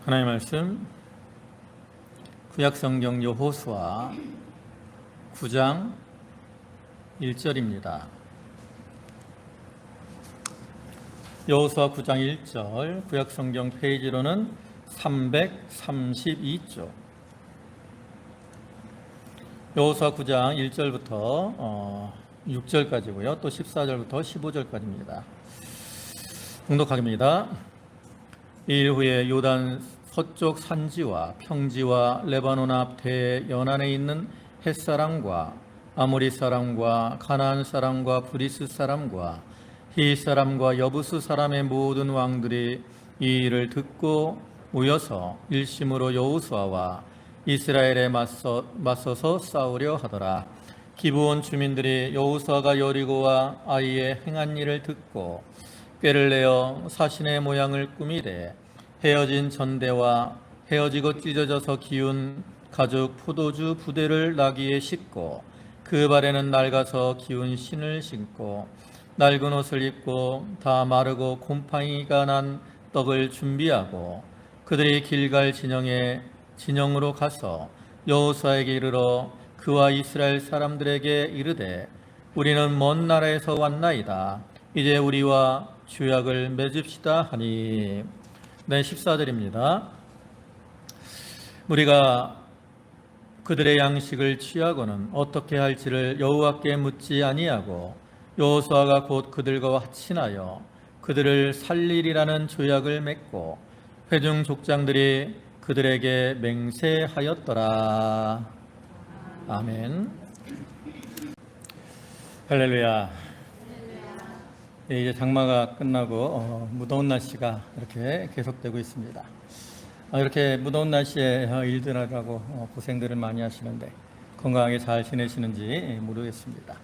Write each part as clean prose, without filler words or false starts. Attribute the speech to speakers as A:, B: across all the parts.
A: 하나님의 말씀 구약성경 여호수아 9장 1절입니다. 여호수아 9장 1절 구약성경 페이지로는 332쪽. 여호수아 9장 1절부터 6절까지고요. 또 14절부터 15절까지입니다. 봉독하겠습니다. 이일 후에 요단 서쪽 산지와 평지와 레바논 앞 대연안에 있는 헷사람과 아모리 사람과 가나안 사람과 브리스 사람과 히 사람과 여부스 사람의 모든 왕들이 이 일을 듣고 모여서 일심으로 여호수아와 이스라엘에 맞서서 싸우려 하더라. 기브온 주민들이 여호수아가 여리고와 아이의 행한 일을 듣고 꾀를 내어 사신의 모양을 꾸미되 헤어진 전대와 헤어지고 찢어져서 기운 가죽 포도주 부대를 나귀에 싣고 그 발에는 낡아서 기운 신을 신고 낡은 옷을 입고 다 마르고 곰팡이가 난 떡을 준비하고 그들이 길갈 진영으로 가서 여호수아에게 이르러 그와 이스라엘 사람들에게 이르되 우리는 먼 나라에서 왔나이다. 이제 우리와 주약을 맺읍시다 하니. 네, 14절입니다. 우리가 그들의 양식을 취하고는 어떻게 할지를 여호와께 묻지 아니하고 여호수아가 곧 그들과 화친하여 그들을 살리리라는 조약을 맺고 회중 족장들이 그들에게 맹세하였더라. 아멘. 할렐루야. 이제 장마가 끝나고 무더운 날씨가 이렇게 계속되고 있습니다. 이렇게 무더운 날씨에 일들 하라고 고생들을 많이 하시는데 건강하게 잘 지내시는지 모르겠습니다.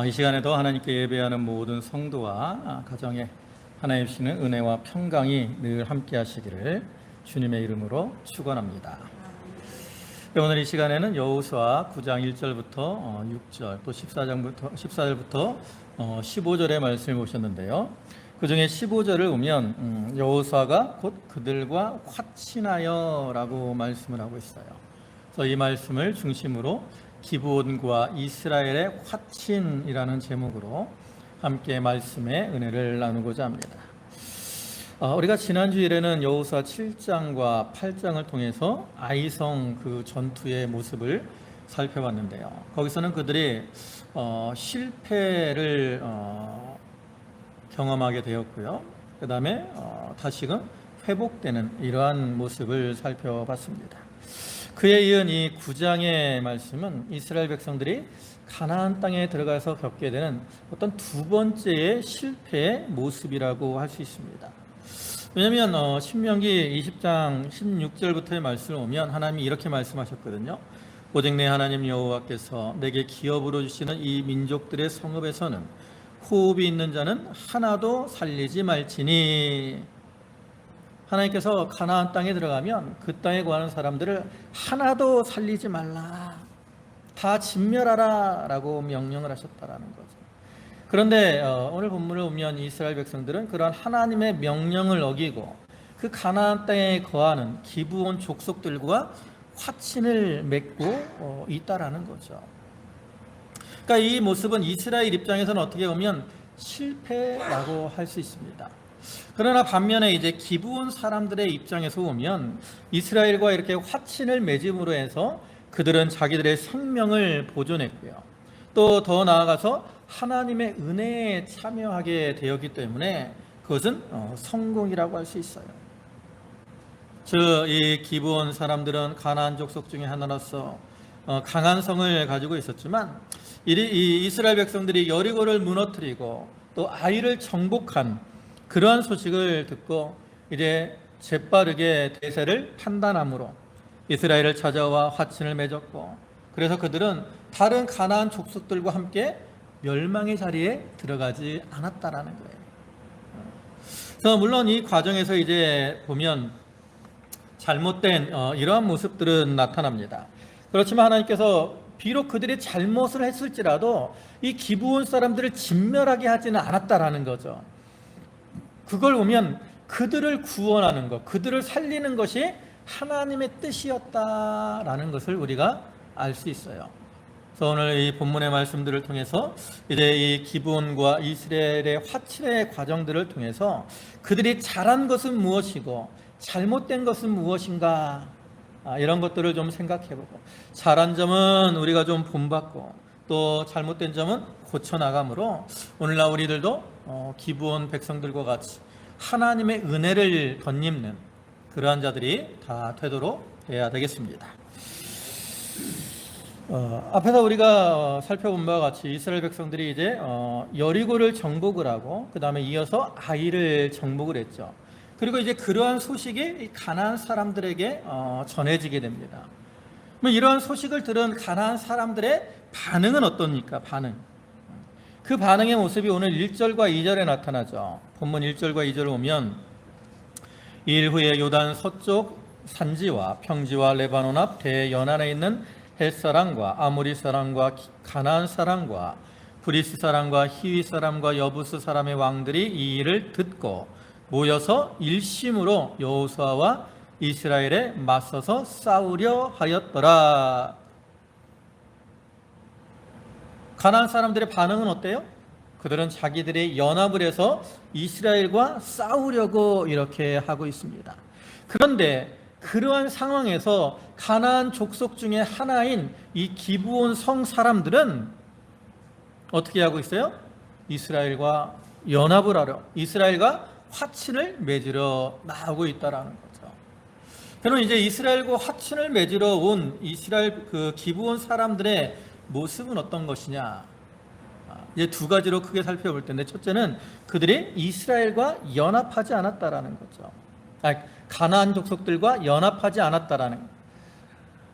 A: 이 시간에도 하나님께 예배하는 모든 성도와 가정에 하나님 주시는 은혜와 평강이 늘 함께 하시기를 주님의 이름으로 축원합니다. 오늘 이 시간에는 여호수아 9장 1절부터 6절 또 14절부터 15절의 말씀을 보셨는데요. 그 중에 15절을 보면 여호수아가 곧 그들과 화친하여 라고 말씀을 하고 있어요. 그래서 이 말씀을 중심으로 기브온과 이스라엘의 화친이라는 제목으로 함께 말씀의 은혜를 나누고자 합니다. 우리가 지난 주일에는 여호수아 7장과 8장을 통해서 아이성 그 전투의 모습을 살펴봤는데요. 거기서는 그들이 실패를 경험하게 되었고요. 그 다음에 다시금 회복되는 이러한 모습을 살펴봤습니다. 그에 이은 이 9장의 말씀은 이스라엘 백성들이 가나안 땅에 들어가서 겪게 되는 어떤 두 번째의 실패의 모습이라고 할 수 있습니다. 왜냐하면 신명기 20장 16절부터의 말씀을 보면 하나님이 이렇게 말씀하셨거든요. 오직 내 하나님 여호와께서 내게 기업으로 주시는 이 민족들의 성읍에서는 호흡이 있는 자는 하나도 살리지 말지니. 하나님께서 가나안 땅에 들어가면 그 땅에 거하는 사람들을 하나도 살리지 말라, 다 진멸하라 라고 명령을 하셨다라는 거죠. 그런데 오늘 본문을 보면 이스라엘 백성들은 그러한 하나님의 명령을 어기고 그 가나안 땅에 거하는 기브온 족속들과 화친을 맺고 있다라는 거죠. 그러니까 이 모습은 이스라엘 입장에서는 어떻게 보면 실패라고 할 수 있습니다. 그러나 반면에 이제 기브온 사람들의 입장에서 보면 이스라엘과 이렇게 화친을 맺음으로 해서 그들은 자기들의 생명을 보존했고요. 또 더 나아가서 하나님의 은혜에 참여하게 되었기 때문에 그것은 성공이라고 할 수 있어요. 이 기브온 사람들은 가나안 족속 중에 하나로서 강한 성을 가지고 있었지만 이 이스라엘 백성들이 여리고를 무너뜨리고 또 아이를 정복한 그러한 소식을 듣고 이제 재빠르게 대세를 판단함으로 이스라엘을 찾아와 화친을 맺었고, 그래서 그들은 다른 가나안 족속들과 함께 멸망의 자리에 들어가지 않았다라는 거예요. 그래서 물론 이 과정에서 이제 보면 잘못된 이러한 모습들은 나타납니다. 그렇지만 하나님께서 비록 그들이 잘못을 했을지라도 이 기브온 사람들을 진멸하게 하지는 않았다라는 거죠. 그걸 보면 그들을 구원하는 것, 그들을 살리는 것이 하나님의 뜻이었다라는 것을 우리가 알 수 있어요. 그래서 오늘 이 본문의 말씀들을 통해서 이제 이 기브온과 이스라엘의 화친의 과정들을 통해서 그들이 잘한 것은 무엇이고 잘못된 것은 무엇인가, 이런 것들을 좀 생각해보고, 잘한 점은 우리가 좀 본받고 또 잘못된 점은 고쳐나가므로 오늘날 우리들도 기브온 백성들과 같이 하나님의 은혜를 덧입는 그러한 자들이 다 되도록 해야 되겠습니다. 앞에서 우리가 살펴본 바와 같이 이스라엘 백성들이 이제 여리고를 정복을 하고 그 다음에 이어서 아이를 정복을 했죠. 그리고 이제 그러한 소식이 가나안 사람들에게 전해지게 됩니다. 이러한 소식을 들은 가나안 사람들의 반응은 어떻습니까? 그 반응의 모습이 오늘 1절과 2절에 나타나죠. 본문 1절과 2절을 보면, 이일 후에 요단 서쪽 산지와 평지와 레바논 앞 대연안에 있는 헷 사람과 아모리 사람과 가나안 사람과 브리스 사람과 히위 사람과 여부스 사람의 왕들이 이 일을 듣고 모여서 일심으로 여호수아와 이스라엘에 맞서서 싸우려 하였더라. 가나안 사람들의 반응은 어때요? 그들은 자기들이 연합을 해서 이스라엘과 싸우려고 이렇게 하고 있습니다. 그런데 그러한 상황에서 가나안 족속 중에 하나인 이 기브온 성 사람들은 어떻게 하고 있어요? 이스라엘과 연합을 하려, 이스라엘과 화친을 맺으러 나오고 있다라는 거죠. 그럼 이제 이스라엘과 화친을 맺으러 온 이스라엘 그 기브온 사람들의 모습은 어떤 것이냐? 이제 두 가지로 크게 살펴볼 텐데, 첫째는 그들이 이스라엘과 연합하지 않았다라는 거죠. 가나안 족속들과 연합하지 않았다라는 것.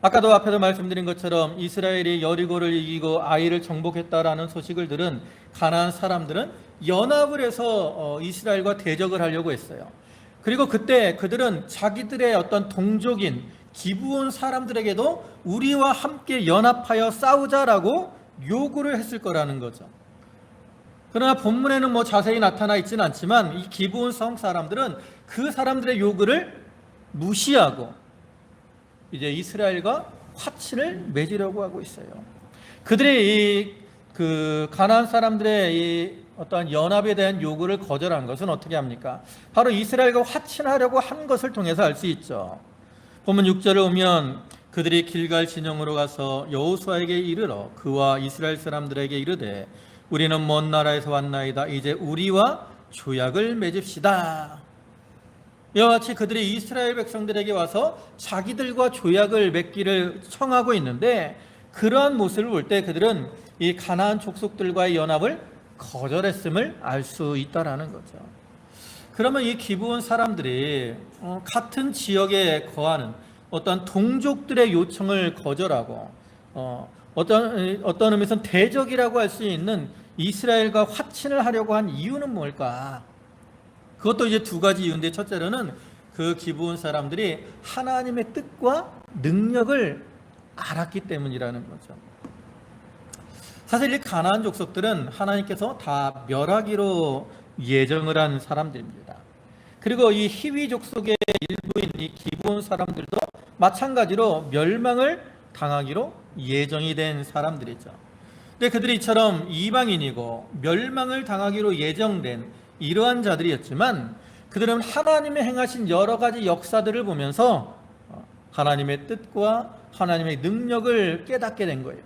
A: 아까도 앞에서 말씀드린 것처럼 이스라엘이 여리고를 이기고 아이를 정복했다라는 소식을 들은 가나안 사람들은 연합을 해서 이스라엘과 대적을 하려고 했어요. 그리고 그때 그들은 자기들의 어떤 동족인 기브온 사람들에게도 우리와 함께 연합하여 싸우자라고 요구를 했을 거라는 거죠. 그러나 본문에는 자세히 나타나 있지는 않지만 이 기브온 성 사람들은 그 사람들의 요구를 무시하고 이제 이스라엘과 화친을 맺으려고 하고 있어요. 그들의 그 가나안 사람들의 이 어떠한 연합에 대한 요구를 거절한 것은 어떻게 합니까? 바로 이스라엘과 화친하려고 한 것을 통해서 알 수 있죠. 본문 6절을 보면 그들이 길갈 진영으로 가서 여호수아에게 이르러 그와 이스라엘 사람들에게 이르되 우리는 먼 나라에서 왔나이다. 이제 우리와 조약을 맺읍시다. 이와 같이 그들이 이스라엘 백성들에게 와서 자기들과 조약을 맺기를 청하고 있는데, 그러한 모습을 볼 때 그들은 이 가나안 족속들과의 연합을 거절했음을 알 수 있다라는 거죠. 그러면 이 기브온 사람들이 같은 지역에 거하는 어떤 동족들의 요청을 거절하고 어떤 의미에서는 대적이라고 할 수 있는 이스라엘과 화친을 하려고 한 이유는 뭘까? 그것도 이제 두 가지 이유인데, 첫째로는 그 기브온 사람들이 하나님의 뜻과 능력을 알았기 때문이라는 거죠. 사실 이 가나안 족속들은 하나님께서 다 멸하기로 예정을 한 사람들입니다. 그리고 이 히위 족속의 일부인 이 기브온 사람들도 마찬가지로 멸망을 당하기로 예정이 된 사람들이죠. 근데 그들이 이처럼 이방인이고 멸망을 당하기로 예정된 이러한 자들이었지만, 그들은 하나님의 행하신 여러 가지 역사들을 보면서 하나님의 뜻과 하나님의 능력을 깨닫게 된 거예요.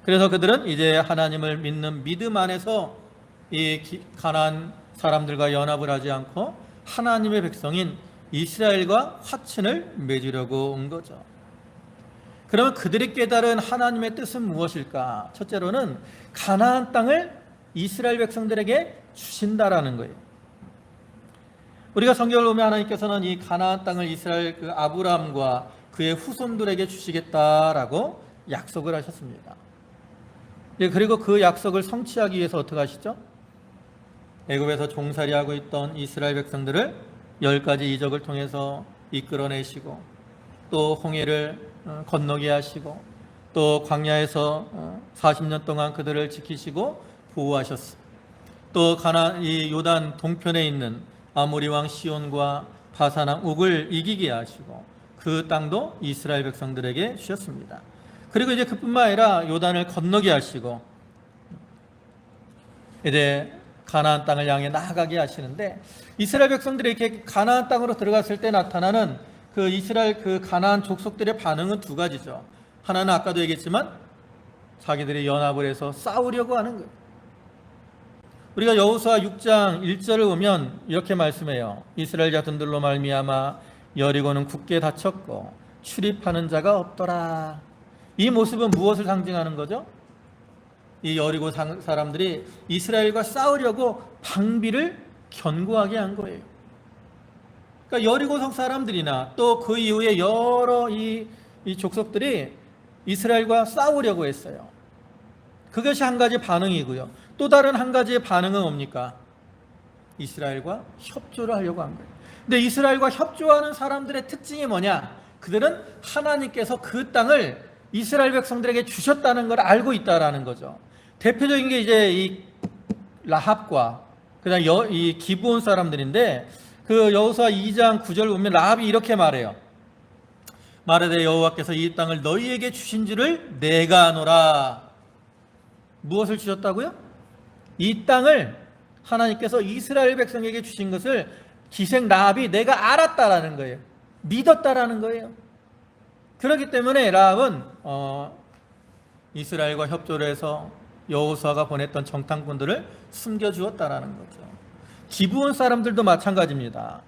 A: 그래서 그들은 이제 하나님을 믿는 믿음 안에서 이 가나안 사람들과 연합을 하지 않고 하나님의 백성인 이스라엘과 화친을 맺으려고 온 거죠. 그러면 그들이 깨달은 하나님의 뜻은 무엇일까? 첫째로는 가나안 땅을 이스라엘 백성들에게 주신다라는 거예요. 우리가 성경을 보면 하나님께서는 이 가나안 땅을 이스라엘 그 아브라함과 그의 후손들에게 주시겠다라고 약속을 하셨습니다. 그리고 그 약속을 성취하기 위해서 어떻게 하시죠? 애굽에서 종살이하고 있던 이스라엘 백성들을 10가지 이적을 통해서 이끌어내시고, 또 홍해를 건너게 하시고, 또 광야에서 40년 동안 그들을 지키시고 보호하셨습니다. 또 이 요단 동편에 있는 아모리 왕 시온과 바산 왕 옥을 이기게 하시고 그 땅도 이스라엘 백성들에게 주셨습니다. 그리고 이제 그뿐만 아니라 요단을 건너게 하시고 이제 가나안 땅을 향해 나아가게 하시는데, 이스라엘 백성들이 이렇게 가나안 땅으로 들어갔을 때 나타나는 그 이스라엘 그 가나안 족속들의 반응은 두 가지죠. 하나는 아까도 얘기했지만 자기들이 연합을 해서 싸우려고 하는 거예요. 우리가 여호수아 6장 1절을 보면 이렇게 말씀해요. 이스라엘 자손들로 말미암아 여리고는 굳게 닫혔고 출입하는 자가 없더라. 이 모습은 무엇을 상징하는 거죠? 이 여리고 사람들이 이스라엘과 싸우려고 방비를 견고하게 한 거예요. 그러니까 여리고성 사람들이나 또 그 이후에 여러 이 족속들이 이스라엘과 싸우려고 했어요. 그것이 한 가지 반응이고요. 또 다른 한 가지의 반응은 뭡니까? 이스라엘과 협조를 하려고 한 거예요. 근데 이스라엘과 협조하는 사람들의 특징이 뭐냐? 그들은 하나님께서 그 땅을 이스라엘 백성들에게 주셨다는 걸 알고 있다라는 거죠. 대표적인 게 이제 이 라합과 그다음 이 기브온 사람들인데, 그 여호수아 2장 9절 보면 라합이 이렇게 말해요. 말하되 여호와께서 이 땅을 너희에게 주신 줄을 내가 아노라. 무엇을 주셨다고요? 이 땅을 하나님께서 이스라엘 백성에게 주신 것을 기생 라합이 내가 알았다라는 거예요. 믿었다라는 거예요. 그렇기 때문에 라합은 이스라엘과 협조를 해서 여호수아가 보냈던 정탐꾼들을 숨겨주었다라는 거죠. 기브온 사람들도 마찬가지입니다.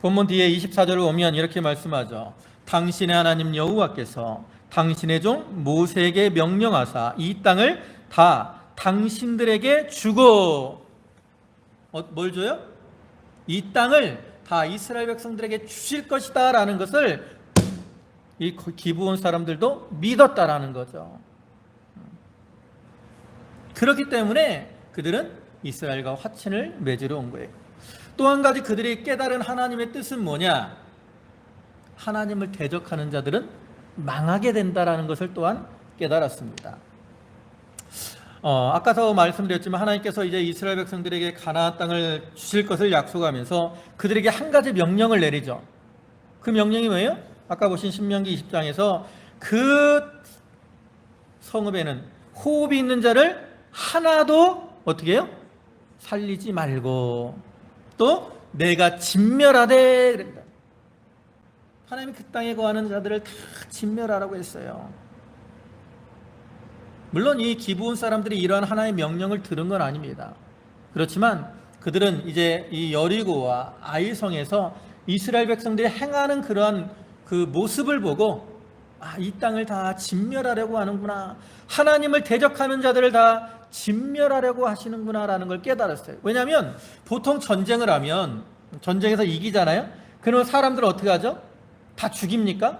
A: 본문 뒤에 24절을 보면 이렇게 말씀하죠. 당신의 하나님 여호와께서 당신의 종 모세에게 명령하사 이 땅을 다 당신들에게 주고, 뭘 줘요? 이 땅을 다 이스라엘 백성들에게 주실 것이다 라는 것을 이 기브온 사람들도 믿었다라는 거죠. 그렇기 때문에 그들은 이스라엘과 화친을 맺으러 온 거예요. 또 한 가지 그들이 깨달은 하나님의 뜻은 뭐냐? 하나님을 대적하는 자들은 망하게 된다라는 것을 또한 깨달았습니다. 아까도 말씀드렸지만 하나님께서 이제 이스라엘 백성들에게 가나안 땅을 주실 것을 약속하면서 그들에게 한 가지 명령을 내리죠. 그 명령이 뭐예요? 아까 보신 신명기 20장에서 그 성읍에는 호흡이 있는 자를 하나도 어떻게 해요? 살리지 말고 또 내가 진멸하되 그랬다. 하나님이 그 땅에 거하는 자들을 다 진멸하라고 했어요. 물론 이 기브온 사람들이 이러한 하나님의 명령을 들은 건 아닙니다. 그렇지만 그들은 이제 이 여리고와 아이성에서 이스라엘 백성들이 행하는 그러한 그 모습을 보고 이 땅을 다 진멸하려고 하는구나, 하나님을 대적하는 자들을 다 진멸하려고 하시는구나 라는 걸 깨달았어요. 왜냐하면 보통 전쟁을 하면 전쟁에서 이기잖아요. 그러면 사람들은 어떻게 하죠? 다 죽입니까?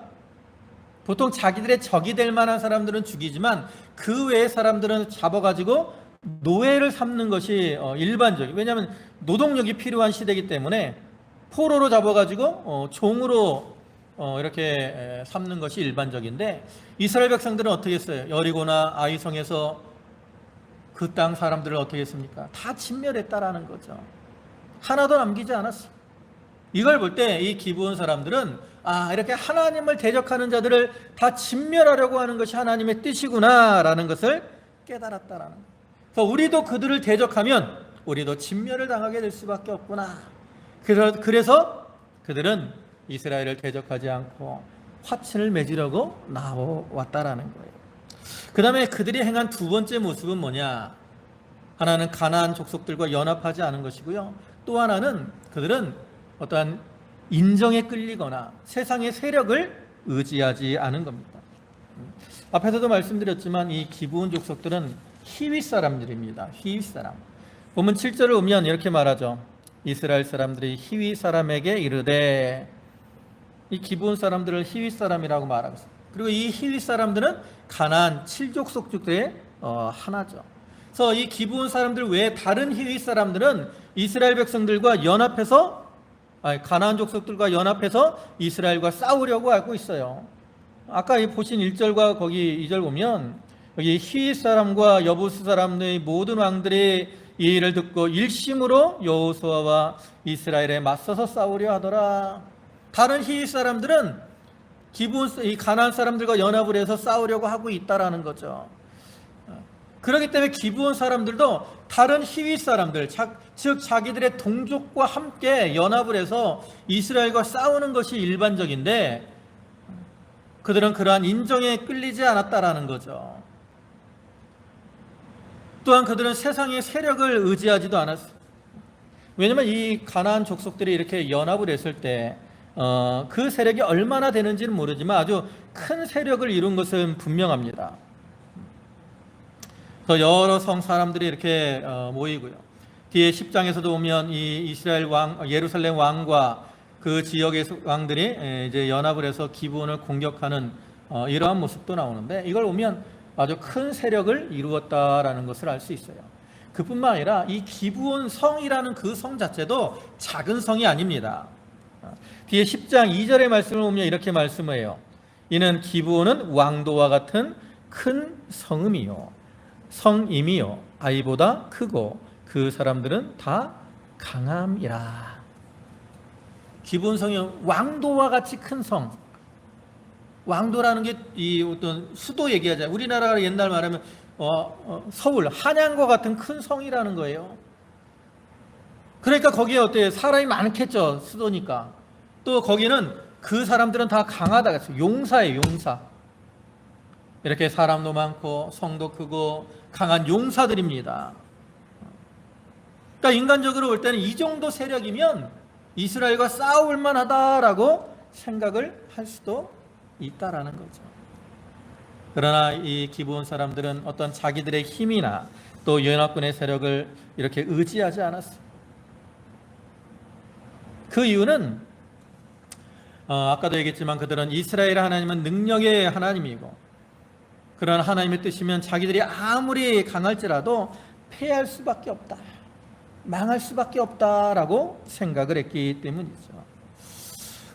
A: 보통 자기들의 적이 될 만한 사람들은 죽이지만 그 외의 사람들은 잡아가지고 노예를 삼는 것이 일반적이에요. 왜냐하면 노동력이 필요한 시대이기 때문에 포로로 잡아가지고 종으로 이렇게 삼는 것이 일반적인데, 이스라엘 백성들은 어떻게 했어요? 여리고나 아이성에서 그 땅 사람들을 어떻게 했습니까? 다 진멸했다라는 거죠. 하나도 남기지 않았어요. 이걸 볼 때 이 기브온 사람들은 이렇게 하나님을 대적하는 자들을 다 진멸하려고 하는 것이 하나님의 뜻이구나 라는 것을 깨달았다라는 거예요. 그래서 우리도 그들을 대적하면 우리도 진멸을 당하게 될 수밖에 없구나. 그래서 그들은 이스라엘을 대적하지 않고 화친을 맺으려고 나왔다라는 거예요. 그 다음에 그들이 행한 두 번째 모습은 뭐냐? 하나는 가나안 족속들과 연합하지 않은 것이고요. 또 하나는 그들은 어떠한 인정에 끌리거나 세상의 세력을 의지하지 않은 겁니다. 앞에서도 말씀드렸지만 이 기브온 족속들은 히윗 사람들입니다. 히윗 사람. 본문 7절을 보면 이렇게 말하죠. 이스라엘 사람들이 히윗 사람에게 이르되, 이 기브온 사람들을 히윗 사람이라고 말하고 있습니다. 그리고 이 히윗 사람들은 가나안 7족속 중에 하나죠. 그래서 이 기브온 사람들 외에 다른 히윗 사람들은 이스라엘 백성들과 연합해서 가나안 족속들과 연합해서 이스라엘과 싸우려고 하고 있어요. 아까 보신 1절과 거기 2절 보면 여기 히윗 사람과 여부스 사람의 모든 왕들이 이 일을 듣고 일심으로 여호수아와 이스라엘에 맞서서 싸우려 하더라. 다른 히윗 사람들은 이 가나안 사람들과 연합을 해서 싸우려고 하고 있다라는 거죠. 그렇기 때문에 기브온 사람들도 다른 히윗 사람들, 즉 자기들의 동족과 함께 연합을 해서 이스라엘과 싸우는 것이 일반적인데 그들은 그러한 인정에 끌리지 않았다라는 거죠. 또한 그들은 세상의 세력을 의지하지도 않았어요. 왜냐하면 이 가나안 족속들이 이렇게 연합을 했을 때 그 세력이 얼마나 되는지는 모르지만 아주 큰 세력을 이룬 것은 분명합니다. 여러 성 사람들이 이렇게 모이고요. 뒤에 10장에서도 보면 이 이스라엘 왕, 예루살렘 왕과 그 지역의 왕들이 이제 연합을 해서 기브온을 공격하는 이러한 모습도 나오는데 이걸 보면 아주 큰 세력을 이루었다라는 것을 알 수 있어요. 그뿐만 아니라 이 기브온 성이라는 그 성 자체도 작은 성이 아닙니다. 뒤에 10장 2절의 말씀을 보면 이렇게 말씀해요. 이는 기브온은 왕도와 같은 큰 성임이요 아이보다 크고 그 사람들은 다 강함이라. 기브온 성이 왕도와 같이 큰 성. 왕도라는 게 이 어떤 수도 얘기하잖아요. 우리나라가 옛날 말하면 서울, 한양과 같은 큰 성이라는 거예요. 그러니까 거기에 어때요? 사람이 많겠죠. 수도니까. 또 거기는 그 사람들은 다 강하다 그랬어요. 용사예요, 용사. 이렇게 사람도 많고 성도 크고 강한 용사들입니다. 그러니까 인간적으로 볼 때는 이 정도 세력이면 이스라엘과 싸울 만하다라고 생각을 할 수도 있다라는 거죠. 그러나 이 기브온 사람들은 어떤 자기들의 힘이나 또 연합군의 세력을 이렇게 의지하지 않았어요. 그 이유는 아까도 얘기했지만 그들은 이스라엘 하나님은 능력의 하나님이고 그런 하나님의 뜻이면 자기들이 아무리 강할지라도 패할 수밖에 없다, 망할 수밖에 없다라고 생각을 했기 때문이죠.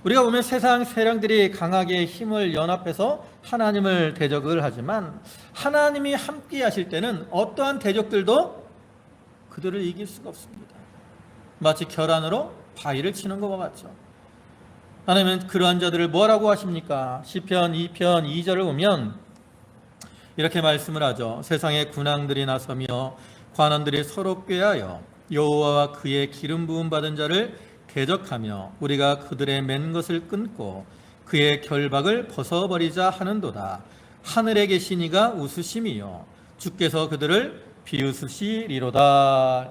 A: 우리가 보면 세상 세력들이 강하게 힘을 연합해서 하나님을 대적을 하지만 하나님이 함께 하실 때는 어떠한 대적들도 그들을 이길 수가 없습니다. 마치 결안으로 바위를 치는 것과 같죠. 하나님은 그러한 자들을 뭐라고 하십니까? 시편 2편 2절을 보면 이렇게 말씀을 하죠. 세상의 군왕들이 나서며 관원들이 서로 꾀하여 여호와와 그의 기름 부음 받은 자를 대적하며 우리가 그들의 맨 것을 끊고 그의 결박을 벗어버리자 하는도다. 하늘에 계신 이가 웃으심이요 주께서 그들을 비웃으시리로다.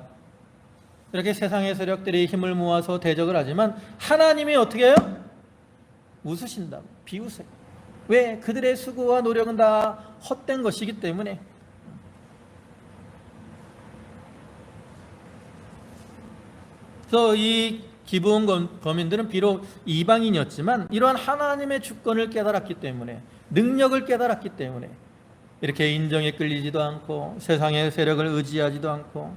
A: 이렇게 세상의 세력들이 힘을 모아서 대적을 하지만 하나님이 어떻게 해요? 웃으신다, 비웃어요. 왜? 그들의 수고와 노력은 다 헛된 것이기 때문에. 그래서 이 기브온 거민들은 비록 이방인이었지만 이러한 하나님의 주권을 깨달았기 때문에, 능력을 깨달았기 때문에 이렇게 인정에 끌리지도 않고 세상의 세력을 의지하지도 않고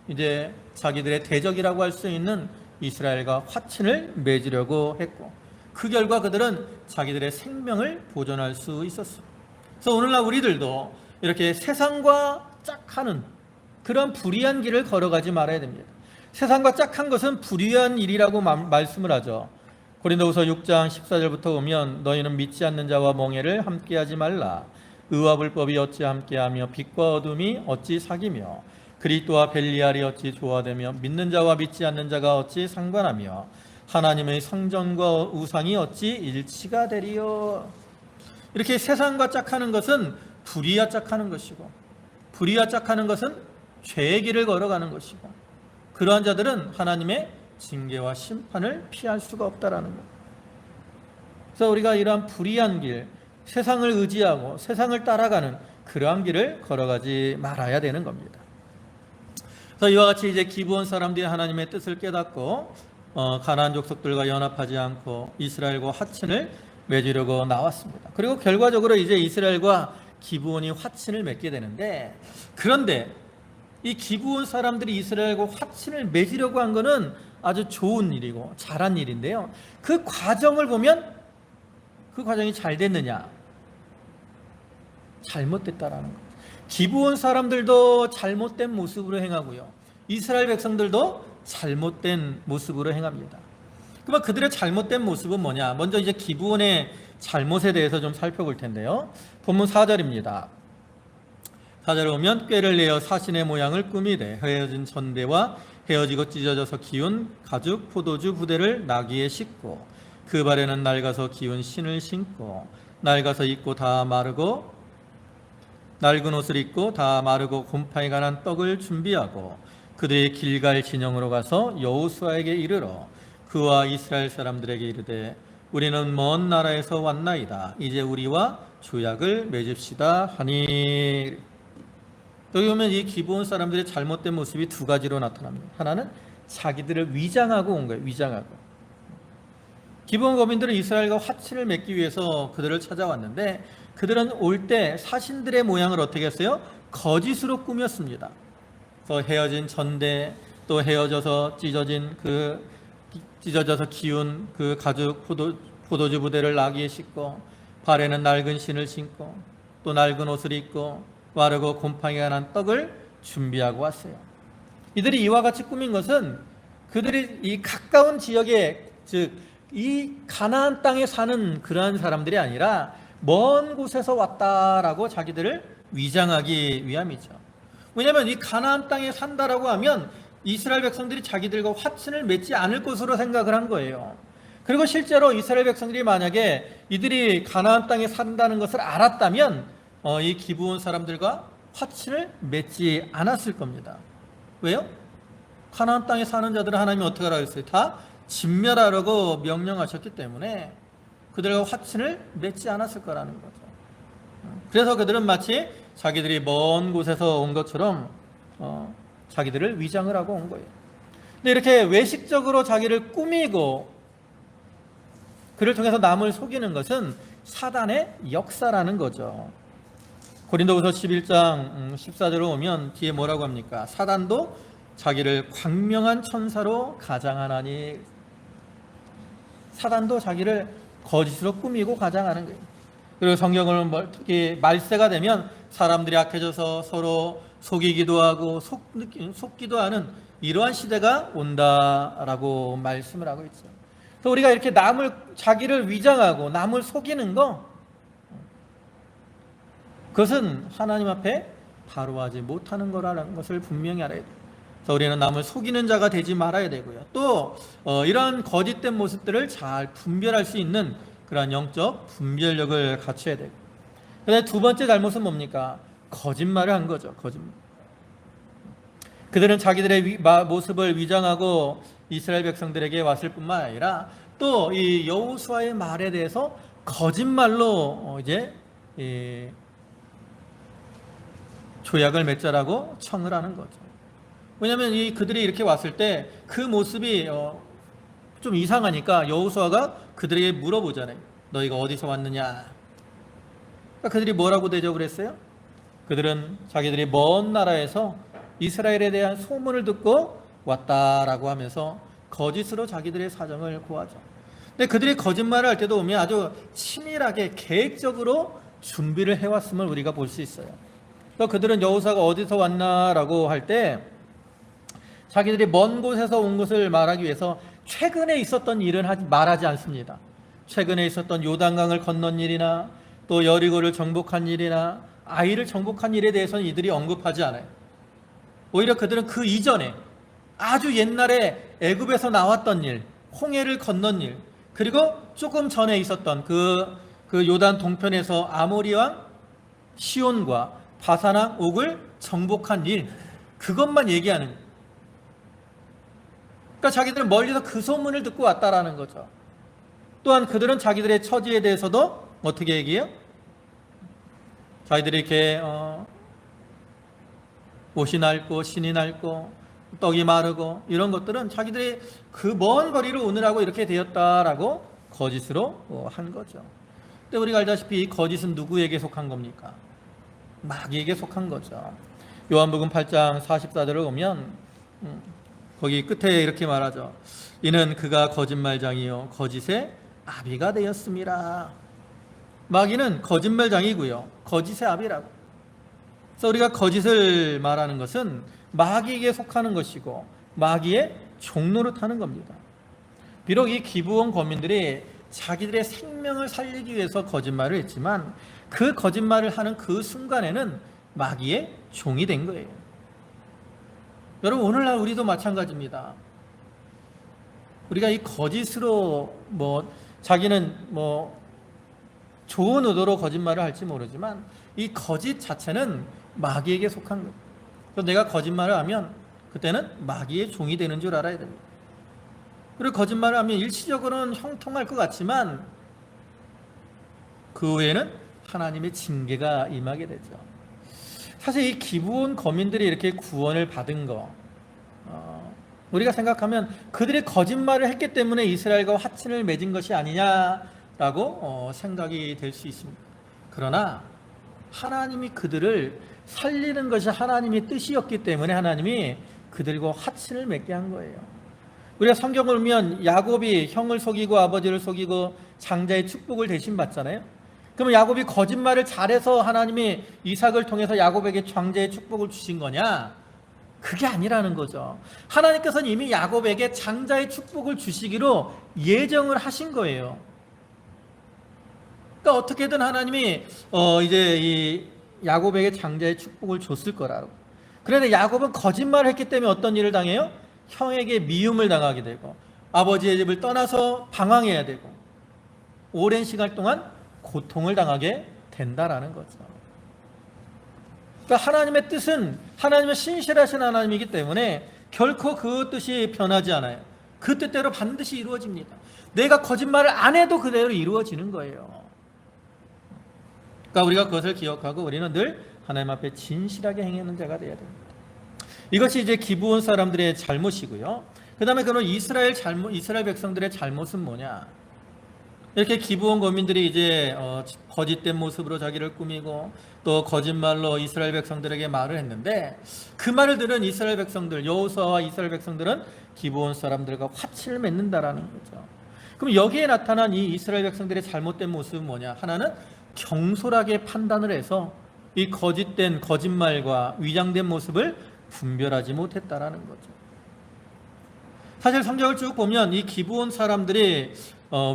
A: 이제 자기들의 대적이라고 할 수 있는 이스라엘과 화친을 맺으려고 했고, 그 결과 그들은 자기들의 생명을 보존할 수 있었습니다. 그래서 오늘날 우리들도 이렇게 세상과 짝하는 그런 불의한 길을 걸어가지 말아야 됩니다. 세상과 짝한 것은 불의한 일이라고 말씀을 하죠. 고린도후서 6장 14절부터 보면 너희는 믿지 않는 자와 멍에를 함께하지 말라. 의와 불법이 어찌 함께하며 빛과 어둠이 어찌 사귀며 그리스도와 벨리알이 어찌 조화되며 믿는 자와 믿지 않는 자가 어찌 상관하며 하나님의 성전과 우상이 어찌 일치가 되리요. 이렇게 세상과 짝하는 것은 불의와 짝하는 것이고, 불의와 짝하는 것은 죄의 길을 걸어가는 것이고, 그러한 자들은 하나님의 징계와 심판을 피할 수가 없다라는 것. 그래서 우리가 이러한 불의한 길, 세상을 의지하고 세상을 따라가는 그러한 길을 걸어가지 말아야 되는 겁니다. 그래서 이와 같이 이제 기브온 사람들이 하나님의 뜻을 깨닫고 가나안 족속들과 연합하지 않고 이스라엘과 화친을 맺으려고 나왔습니다. 그리고 결과적으로 이제 이스라엘과 기브온이 화친을 맺게 되는데, 그런데 이 기브온 사람들이 이스라엘과 화친을 맺으려고 한 것은 아주 좋은 일이고 잘한 일인데요, 그 과정을 보면 그 과정이 잘 됐느냐? 잘못됐다라는 것. 기브온 사람들도 잘못된 모습으로 행하고요, 이스라엘 백성들도 잘못된 모습으로 행합니다. 그러면 그들의 잘못된 모습은 뭐냐? 먼저 이제 기브온의 잘못에 대해서 좀 살펴볼 텐데요. 본문 4절입니다. 4절에 보면 꾀를 내어 사신의 모양을 꾸미되 헤어진 전대와 헤어지고 찢어져서 기운 가죽 포도주 부대를 나귀에 싣고 그 발에는 낡아서 기운 신을 신고 낡아서 입고 다 마르고 낡은 옷을 입고 다 마르고 곰팡이가 난 떡을 준비하고 그들이 길갈 진영으로 가서 여호수아에게 이르러 그와 이스라엘 사람들에게 이르되 우리는 먼 나라에서 왔나이다. 이제 우리와 조약을 맺읍시다 하니. 여기 보면 이 기브온 사람들의 잘못된 모습이 두 가지로 나타납니다. 하나는 자기들을 위장하고 온 거예요. 위장하고. 기브온 거민들은 이스라엘과 화친을 맺기 위해서 그들을 찾아왔는데 그들은 올 때 사신들의 모양을 어떻게 했어요? 거짓으로 꾸몄습니다. 그래서 헤어진 전대, 또 헤어져서 찢어져서 기운 그 가죽 포도주 부대를 나귀에 싣고 발에는 낡은 신을 신고 또 낡은 옷을 입고 마르고 곰팡이가 난 떡을 준비하고 왔어요. 이들이 이와 같이 꾸민 것은 그들이 이 가까운 지역에, 즉 이 가나안 땅에 사는 그러한 사람들이 아니라 먼 곳에서 왔다라고 자기들을 위장하기 위함이죠. 왜냐하면 이 가나안 땅에 산다라고 하면 이스라엘 백성들이 자기들과 화친을 맺지 않을 것으로 생각을 한 거예요. 그리고 실제로 이스라엘 백성들이 만약에 이들이 가나안 땅에 산다는 것을 알았다면 이 기브온 사람들과 화친을 맺지 않았을 겁니다. 왜요? 가나안 땅에 사는 자들은 하나님이 어떻게 하라고 했어요? 다 진멸하라고 명령하셨기 때문에 그들과 화친을 맺지 않았을 거라는 거죠. 그래서 그들은 마치 자기들이 먼 곳에서 온 것처럼 자기들을 위장을 하고 온 거예요. 근데 이렇게 외식적으로 자기를 꾸미고 그를 통해서 남을 속이는 것은 사단의 역사라는 거죠. 고린도후서 11장 14절로 오면 뒤에 뭐라고 합니까? 사단도 자기를 광명한 천사로 가장하나니. 사단도 자기를 거짓으로 꾸미고 가장하는 거예요. 그리고 성경은 특히 말세가 되면 사람들이 악해져서 서로 속이기도 하고 속기도 하는 이러한 시대가 온다라고 말씀을 하고 있죠. 그래서 우리가 이렇게 자기를 위장하고 남을 속이는 거, 그것은 하나님 앞에 바로하지 못하는 거라는 것을 분명히 알아야 돼요. 그래서 우리는 남을 속이는 자가 되지 말아야 되고요. 또 이러한 거짓된 모습들을 잘 분별할 수 있는 그러한 영적 분별력을 갖춰야 되고. 그다음에 두 번째 잘못은 뭡니까? 거짓말을 한 거죠. 거짓말. 그들은 자기들의 모습을 위장하고 이스라엘 백성들에게 왔을 뿐만 아니라 또 이 여호수아의 말에 대해서 거짓말로 이제 조약을 맺자라고 청을 하는 거죠. 왜냐하면 그들이 이렇게 왔을 때 그 모습이 좀 이상하니까 여호수아가 그들에게 물어보잖아요. 너희가 어디서 왔느냐? 그러니까 그들이 뭐라고 대접을 했어요? 그들은 자기들이 먼 나라에서 이스라엘에 대한 소문을 듣고 왔다라고 하면서 거짓으로 자기들의 사정을 고하죠. 근데 그들이 거짓말을 할 때도 보면 아주 치밀하게 계획적으로 준비를 해왔음을 우리가 볼 수 있어요. 그래서 그들은 여호수아가 어디서 왔나라고 할 때 자기들이 먼 곳에서 온 것을 말하기 위해서 최근에 있었던 일은 말하지 않습니다. 최근에 있었던 요단강을 건넌 일이나 또 여리고를 정복한 일이나 아이를 정복한 일에 대해서는 이들이 언급하지 않아요. 오히려 그들은 그 이전에 아주 옛날에 애굽에서 나왔던 일, 홍해를 건넌 일, 그리고 조금 전에 있었던 그 요단 동편에서 아모리 왕 시온과 바산 왕 옥을 정복한 일, 그것만 얘기하는 거예요. 그러니까 자기들은 멀리서 그 소문을 듣고 왔다라는 거죠. 또한 그들은 자기들의 처지에 대해서도 어떻게 얘기해요? 자기들이 이렇게 옷이 낡고 신이 낡고 떡이 마르고 이런 것들은 자기들이 그 먼 거리로 오느라고 이렇게 되었다라고 거짓으로 한 거죠. 근데 우리가 알다시피 이 거짓은 누구에게 속한 겁니까? 마귀에게 속한 거죠. 요한복음 8장 44절을 보면 거기 끝에 이렇게 말하죠. 이는 그가 거짓말장이요 거짓의 아비가 되었습니다. 마귀는 거짓말장이고요 거짓의 아비라고. 그래서 우리가 거짓을 말하는 것은 마귀에게 속하는 것이고 마귀의 종로를 타는 겁니다. 비록 이 기브온 거민들이 자기들의 생명을 살리기 위해서 거짓말을 했지만 그 거짓말을 하는 그 순간에는 마귀의 종이 된 거예요. 여러분, 오늘날 우리도 마찬가지입니다. 우리가 이 거짓으로 자기는 좋은 의도로 거짓말을 할지 모르지만 이 거짓 자체는 마귀에게 속한 거예요. 그래서 내가 거짓말을 하면 그때는 마귀의 종이 되는 줄 알아야 됩니다. 그리고 거짓말을 하면 일시적으로는 형통할 것 같지만 그 후에는 하나님의 징계가 임하게 되죠. 사실 이 기브온 거민들이 이렇게 구원을 받은 거, 우리가 생각하면 그들이 거짓말을 했기 때문에 이스라엘과 화친을 맺은 것이 아니냐라고 생각이 될 수 있습니다. 그러나 하나님이 그들을 살리는 것이 하나님의 뜻이었기 때문에 하나님이 그들과 화친을 맺게 한 거예요. 우리가 성경을 보면 야곱이 형을 속이고 아버지를 속이고 장자의 축복을 대신 받잖아요. 그러면 야곱이 거짓말을 잘해서 하나님이 이삭을 통해서 야곱에게 장자의 축복을 주신 거냐? 그게 아니라는 거죠. 하나님께서는 이미 야곱에게 장자의 축복을 주시기로 예정을 하신 거예요. 그러니까 어떻게든 하나님이 이제 이 야곱에게 장자의 축복을 줬을 거라고. 그런데 야곱은 거짓말을 했기 때문에 어떤 일을 당해요? 형에게 미움을 당하게 되고 아버지의 집을 떠나서 방황해야 되고 오랜 시간 동안 고통을 당하게 된다라는 거죠. 그러니까 하나님의 뜻은 하나님의 신실하신 하나님이기 때문에 결코 그 뜻이 변하지 않아요. 그 뜻대로 반드시 이루어집니다. 내가 거짓말을 안 해도 그대로 이루어지는 거예요. 그러니까 우리가 그것을 기억하고 우리는 늘 하나님 앞에 진실하게 행하는 자가 되어야 됩니다. 이것이 이제 기브온 사람들의 잘못이고요. 그 다음에 그럼 이스라엘 백성들의 잘못은 뭐냐? 이렇게 기브온 거민들이 이제 거짓된 모습으로 자기를 꾸미고 또 거짓말로 이스라엘 백성들에게 말을 했는데 그 말을 들은 이스라엘 백성들, 여호수아와 이스라엘 백성들은 기브온 사람들과 화친을 맺는다라는 거죠. 그럼 여기에 나타난 이 이스라엘 백성들의 잘못된 모습은 뭐냐? 하나는 경솔하게 판단을 해서 이 거짓된 거짓말과 위장된 모습을 분별하지 못했다라는 거죠. 사실 성경을 쭉 보면 이 기브온 사람들이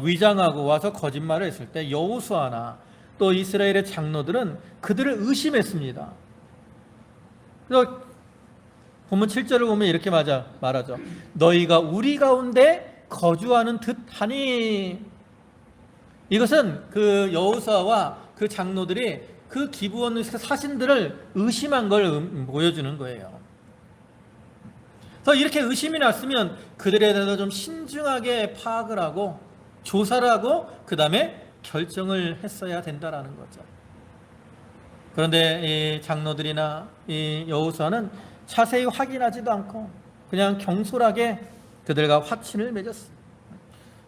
A: 위장하고 와서 거짓말을 했을 때 여호수아나 또 이스라엘의 장로들은 그들을 의심했습니다. 그래서 본문 7절을 보면 이렇게 말하죠. 너희가 우리 가운데 거주하는 듯하니. 이것은 그 여호수아와 그 장로들이 그 기브온 사신들을 의심한 걸 보여주는 거예요. 그래서 이렇게 의심이 났으면 그들에 대해서 좀 신중하게 파악을 하고 조사를 하고 그 다음에 결정을 했어야 된다라는 거죠. 그런데 이 장로들이나 이 여호수아는 자세히 확인하지도 않고 그냥 경솔하게 그들과 화친을 맺었어요.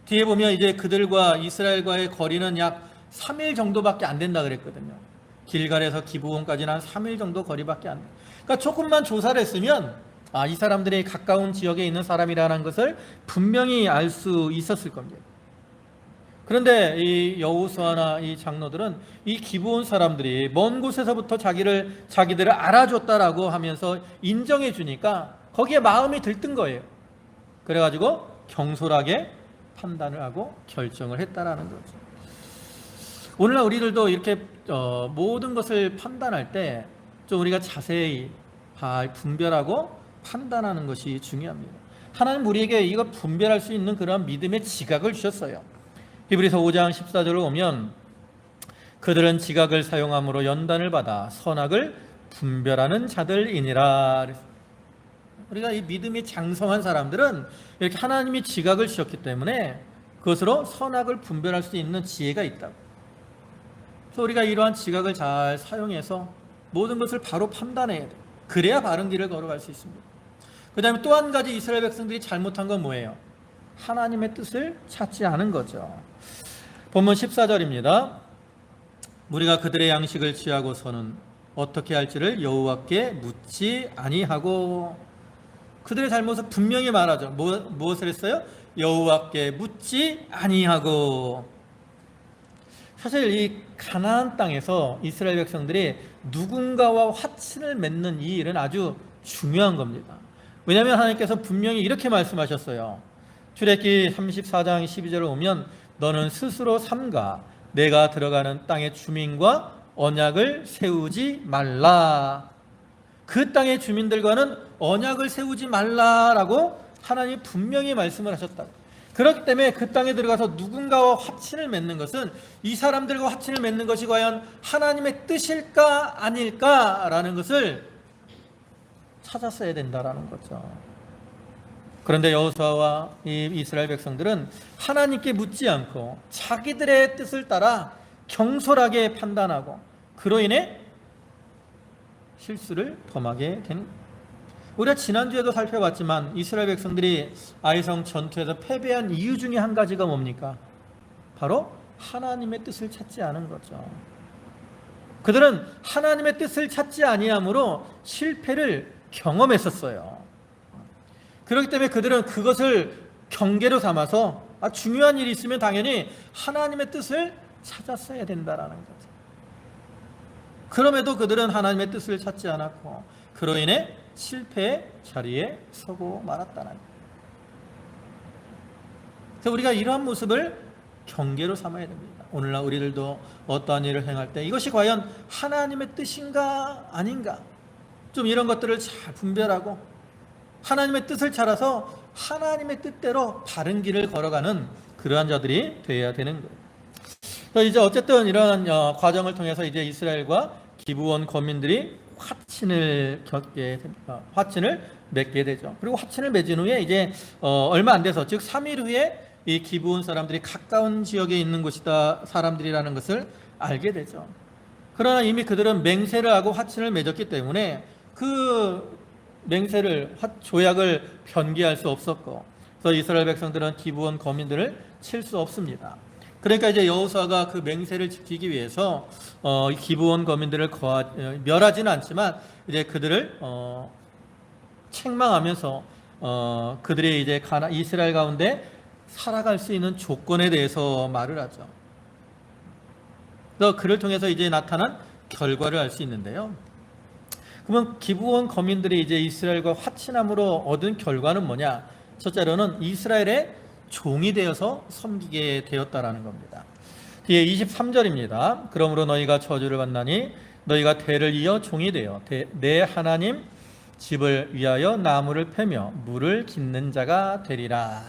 A: 뒤에 보면 이제 그들과 이스라엘과의 거리는 약 3일 정도밖에 안 된다 그랬거든요. 길갈에서 기브온까지는 한 3일 정도 거리밖에 안 돼요. 그러니까 조금만 조사를 했으면 이 사람들이 가까운 지역에 있는 사람이라는 것을 분명히 알 수 있었을 겁니다. 그런데 이 여호수아나 이 장로들은 이 기브온 사람들이 먼 곳에서부터 자기들을 알아줬다라고 하면서 인정해 주니까 거기에 마음이 들뜬 거예요. 그래가지고 경솔하게 판단을 하고 결정을 했다라는 거죠. 오늘날 우리들도 이렇게 모든 것을 판단할 때 좀 우리가 자세히 분별하고 판단하는 것이 중요합니다. 하나님 우리에게 이거 분별할 수 있는 그런 믿음의 지각을 주셨어요. 히브리서 5장 14절을 보면 그들은 지각을 사용함으로 연단을 받아 선악을 분별하는 자들이니라. 우리가 이 믿음이 장성한 사람들은 이렇게 하나님이 지각을 주셨기 때문에 그것으로 선악을 분별할 수 있는 지혜가 있다고. 그래서 우리가 이러한 지각을 잘 사용해서 모든 것을 바로 판단해야 돼요. 그래야 바른 길을 걸어갈 수 있습니다. 그 다음에 또 한 가지 이스라엘 백성들이 잘못한 건 뭐예요? 하나님의 뜻을 찾지 않은 거죠. 본문 14절입니다. 우리가 그들의 양식을 취하고서는 어떻게 할지를 여호와께 묻지 아니하고. 그들의 잘못을 분명히 말하죠. 무엇을 했어요? 여호와께 묻지 아니하고. 사실 이 가나안 땅에서 이스라엘 백성들이 누군가와 화친을 맺는 이 일은 아주 중요한 겁니다. 왜냐하면 하나님께서 분명히 이렇게 말씀하셨어요. 출애굽기 34장 12절을 보면 너는 스스로 삼가 내가 들어가는 땅의 주민과 언약을 세우지 말라. 그 땅의 주민들과는 언약을 세우지 말라라고 하나님이 분명히 말씀을 하셨다. 그렇기 때문에 그 땅에 들어가서 누군가와 화친을 맺는 것은 이 사람들과 화친을 맺는 것이 과연 하나님의 뜻일까 아닐까라는 것을 찾았어야 된다라는 거죠. 그런데 여호수아와 이 이스라엘 백성들은 하나님께 묻지 않고 자기들의 뜻을 따라 경솔하게 판단하고 그로 인해 실수를 범하게 되는 거예요. 우리가 지난주에도 살펴봤지만 이스라엘 백성들이 아이성 전투에서 패배한 이유 중에 한 가지가 뭡니까? 바로 하나님의 뜻을 찾지 않은 거죠. 그들은 하나님의 뜻을 찾지 아니함으로 실패를 경험했었어요. 그렇기 때문에 그들은 그것을 경계로 삼아서 중요한 일이 있으면 당연히 하나님의 뜻을 찾았어야 된다라는 거죠. 그럼에도 그들은 하나님의 뜻을 찾지 않았고 그로 인해 실패의 자리에 서고 말았다는 거예요. 그래서 우리가 이러한 모습을 경계로 삼아야 됩니다. 오늘날 우리들도 어떠한 일을 행할 때 이것이 과연 하나님의 뜻인가 아닌가 좀 이런 것들을 잘 분별하고 하나님의 뜻을 찾아서 하나님의 뜻대로 바른 길을 걸어가는 그러한 자들이 되어야 되는 거예요. 그래서 이제 어쨌든 이러한 과정을 통해서 이제 이스라엘과 기브온 거민들이 화친을 맺게 되죠. 그리고 화친을 맺은 후에 이제 얼마 안 돼서 즉 3일 후에 이 기브온 사람들이 가까운 지역에 있는 곳이다 사람들이라는 것을 알게 되죠. 그러나 이미 그들은 맹세를 하고 화친을 맺었기 때문에 그 맹세를 조약을 변기할 수 없었고 그래서 이스라엘 백성들은 기브온 거민들을 칠 수 없습니다. 그러니까 이제 여호수아가 그 맹세를 지키기 위해서 기브온 거민들을 멸하지는 않지만 이제 그들을 책망하면서 그들이 이제 이스라엘 가운데 살아갈 수 있는 조건에 대해서 말을 하죠. 그래서 그를 통해서 이제 나타난 결과를 알 수 있는데요. 그러면 기브온 거민들이 이제 이스라엘과 화친함으로 얻은 결과는 뭐냐? 첫째로는 이스라엘의 종이 되어서 섬기게 되었다라는 겁니다. 뒤에 23절입니다. 그러므로 너희가 저주를 받나니 너희가 대를 이어 종이 되어 내 하나님 집을 위하여 나무를 패며 물을 깃는 자가 되리라.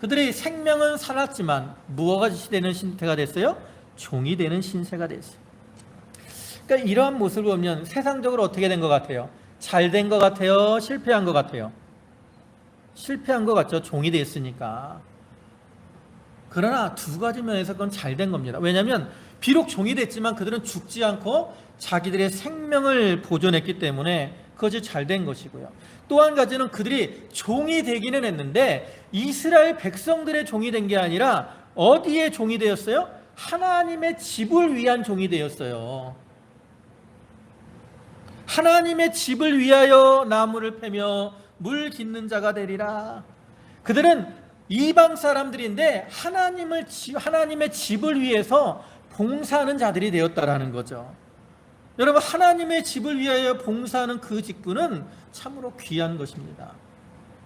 A: 그들이 생명은 살았지만 무엇이 되는 신세가 됐어요? 종이 되는 신세가 됐어요. 그러니까 이러한 모습을 보면 세상적으로 어떻게 된 것 같아요? 잘 된 것 같아요? 실패한 것 같아요? 실패한 것 같죠. 종이 됐으니까. 그러나 두 가지 면에서 그건 잘 된 겁니다. 왜냐하면 비록 종이 됐지만 그들은 죽지 않고 자기들의 생명을 보존했기 때문에 그것이 잘 된 것이고요. 또 한 가지는 그들이 종이 되기는 했는데 이스라엘 백성들의 종이 된 게 아니라 어디에 종이 되었어요? 하나님의 집을 위한 종이 되었어요. 하나님의 집을 위하여 나무를 패며 물 깃는 자가 되리라. 그들은 이방 사람들인데 하나님의 집을 위해서 봉사하는 자들이 되었다라는 거죠. 여러분, 하나님의 집을 위하여 봉사하는 그 직분은 참으로 귀한 것입니다.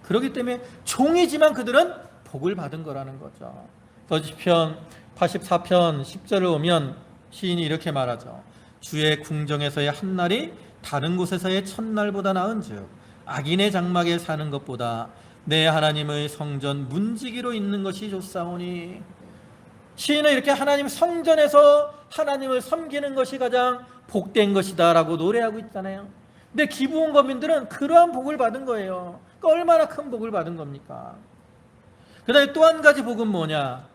A: 그렇기 때문에 종이지만 그들은 복을 받은 거라는 거죠. 시편 84편 10절을 보면 시인이 이렇게 말하죠. 주의 궁정에서의 한 날이 다른 곳에서의 첫날보다 나은즉 악인의 장막에 사는 것보다 내 하나님의 성전 문지기로 있는 것이 좋사오니. 시인은 이렇게 하나님 성전에서 하나님을 섬기는 것이 가장 복된 것이다 라고 노래하고 있잖아요. 근데 기브온 거민들은 그러한 복을 받은 거예요. 그러니까 얼마나 큰 복을 받은 겁니까? 그 다음에 또 한 가지 복은 뭐냐?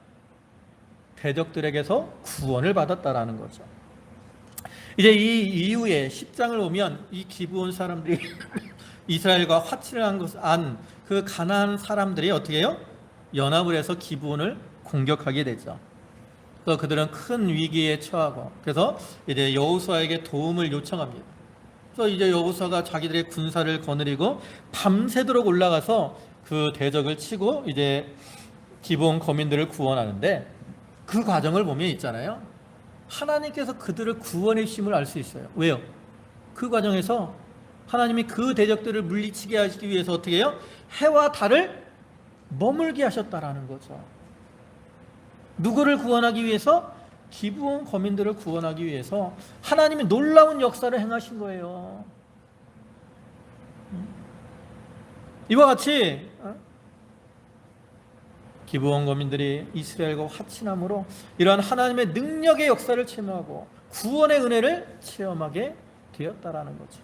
A: 대적들에게서 구원을 받았다라는 거죠. 이제 이 이후에 10장을 보면 이 기브온 사람들이 이스라엘과 화친을 한 그 가나안 사람들이 어떻게 해요? 연합을 해서 기브온을 공격하게 되죠. 그래서 그들은 큰 위기에 처하고 그래서 이제 여호수아에게 도움을 요청합니다. 그래서 이제 여호수아가 자기들의 군사를 거느리고 밤새도록 올라가서 그 대적을 치고 이제 기브온 거민들을 구원하는데 그 과정을 보면 있잖아요. 하나님께서 그들을 구원해 주심을 알 수 있어요. 왜요? 그 과정에서 하나님이 그 대적들을 물리치게 하시기 위해서 어떻게 해요? 해와 달을 머물게 하셨다라는 거죠. 누구를 구원하기 위해서? 기브온 거민들을 구원하기 위해서 하나님이 놀라운 역사를 행하신 거예요. 이와 같이 기브온 거민들이 이스라엘과 화친함으로 이러한 하나님의 능력의 역사를 체험하고 구원의 은혜를 체험하게 되었다라는 거죠.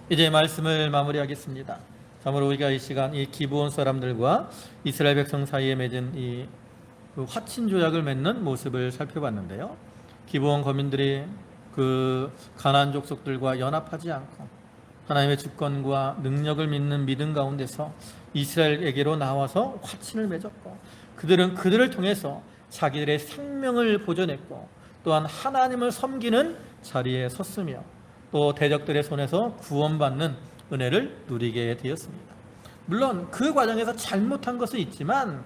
A: 이제 말씀을 마무리하겠습니다. 참으로 우리가 이 시간 이 기브온 사람들과 이스라엘 백성 사이에 맺은 이 화친 조약을 맺는 모습을 살펴봤는데요. 기브온 거민들이 그 가나안 족속들과 연합하지 않고 하나님의 주권과 능력을 믿는 믿음 가운데서 이스라엘에게로 나와서 화친을 맺었고, 그들은 그들을 통해서 자기들의 생명을 보존했고, 또한 하나님을 섬기는 자리에 섰으며 또 대적들의 손에서 구원받는 은혜를 누리게 되었습니다. 물론 그 과정에서 잘못한 것은 있지만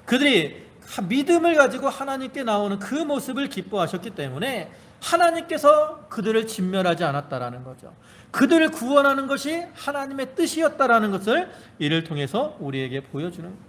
A: 그들이 믿음을 가지고 하나님께 나오는 그 모습을 기뻐하셨기 때문에 하나님께서 그들을 진멸하지 않았다라는 거죠. 그들을 구원하는 것이 하나님의 뜻이었다라는 것을 이를 통해서 우리에게 보여주는 거예요.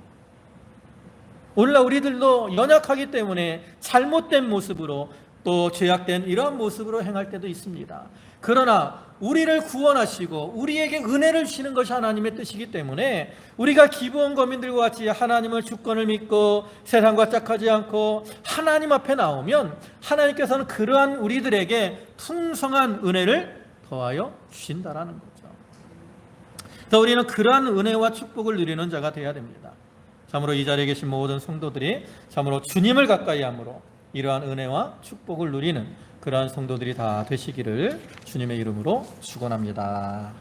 A: 오늘날 우리들도 연약하기 때문에 잘못된 모습으로 또 죄악된 이러한 모습으로 행할 때도 있습니다. 그러나 우리를 구원하시고 우리에게 은혜를 주시는 것이 하나님의 뜻이기 때문에 우리가 기브온 거민들과 같이 하나님의 주권을 믿고 세상과 짝하지 않고 하나님 앞에 나오면 하나님께서는 그러한 우리들에게 풍성한 은혜를 더하여 주신다라는 거죠. 그래서 우리는 그러한 은혜와 축복을 누리는 자가 되어야 됩니다. 참으로 이 자리에 계신 모든 성도들이 참으로 주님을 가까이 함으로 이러한 은혜와 축복을 누리는 그러한 성도들이 다 되시기를 주님의 이름으로 축원합니다.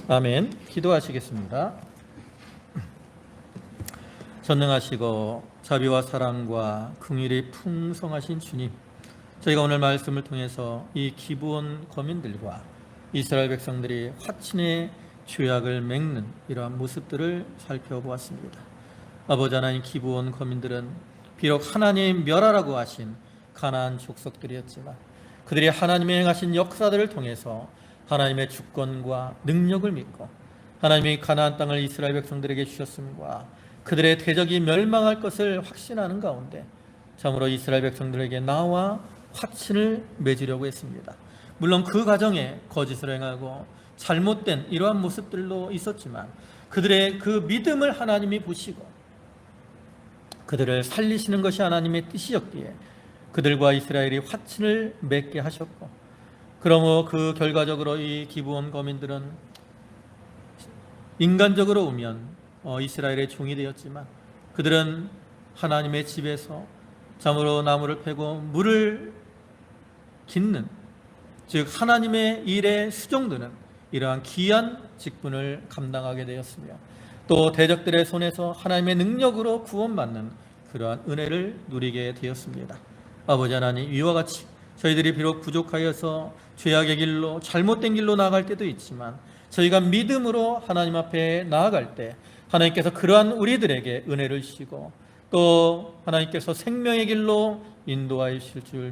A: 아멘. 기도하시겠습니다. 전능하시고 자비와 사랑과 긍휼이 풍성하신 주님, 저희가 오늘 말씀을 통해서 이 기브온 거민들과 이스라엘 백성들이 화친의 죄악을 맺는 이러한 모습들을 살펴보았습니다. 아버지 하나님, 기브온 거민들은 비록 하나님 멸하라고 하신 가나안 족속들이었지만 그들이 하나님의 행하신 역사들을 통해서 하나님의 주권과 능력을 믿고 하나님이 가나안 땅을 이스라엘 백성들에게 주셨음과 그들의 대적이 멸망할 것을 확신하는 가운데 참으로 이스라엘 백성들에게 나와 화친을 맺으려고 했습니다. 물론 그 과정에 거짓을 행하고 잘못된 이러한 모습들도 있었지만 그들의 그 믿음을 하나님이 보시고 그들을 살리시는 것이 하나님의 뜻이었기에 그들과 이스라엘이 화친을 맺게 하셨고, 그러므로 그 결과적으로 이 기브온 거민들은 인간적으로 보면 이스라엘의 종이 되었지만 그들은 하나님의 집에서 참으로 나무를 패고 물을 깃는, 즉 하나님의 일에 수종드는 이러한 귀한 직분을 감당하게 되었으며 또 대적들의 손에서 하나님의 능력으로 구원받는 그러한 은혜를 누리게 되었습니다. 아버지 하나님, 이와 같이 저희들이 비록 부족하여서 죄악의 길로 잘못된 길로 나아갈 때도 있지만 저희가 믿음으로 하나님 앞에 나아갈 때 하나님께서 그러한 우리들에게 은혜를 주시고 또 하나님께서 생명의 길로 인도하심을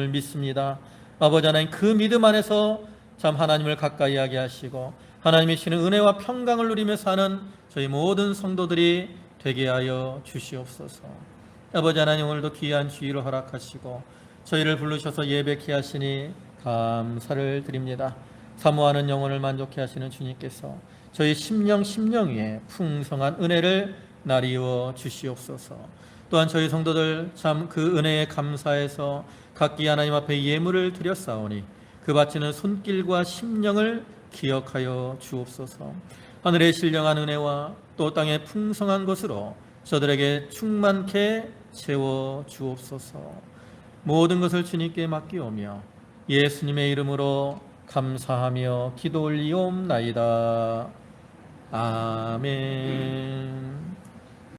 A: 믿습니다. 아버지 하나님, 그 믿음 안에서 참 하나님을 가까이 하게 하시고 하나님이 주시는 은혜와 평강을 누리며 사는 저희 모든 성도들이 되게 하여 주시옵소서. 아버지 하나님, 오늘도 귀한 주의를 허락하시고 저희를 부르셔서 예배케 하시니 감사를 드립니다. 사모하는 영혼을 만족케 하시는 주님께서 저희 심령 위에 풍성한 은혜를 나리워 주시옵소서. 또한 저희 성도들 참 그 은혜에 감사해서 각기 하나님 앞에 예물을 드렸사오니 그 바치는 손길과 심령을 기억하여 주옵소서. 하늘의 신령한 은혜와 또 땅의 풍성한 것으로 저들에게 충만케 채워 주옵소서. 모든 것을 주님께 맡기오며 예수님의 이름으로 감사하며 기도 올리옵나이다. 아멘.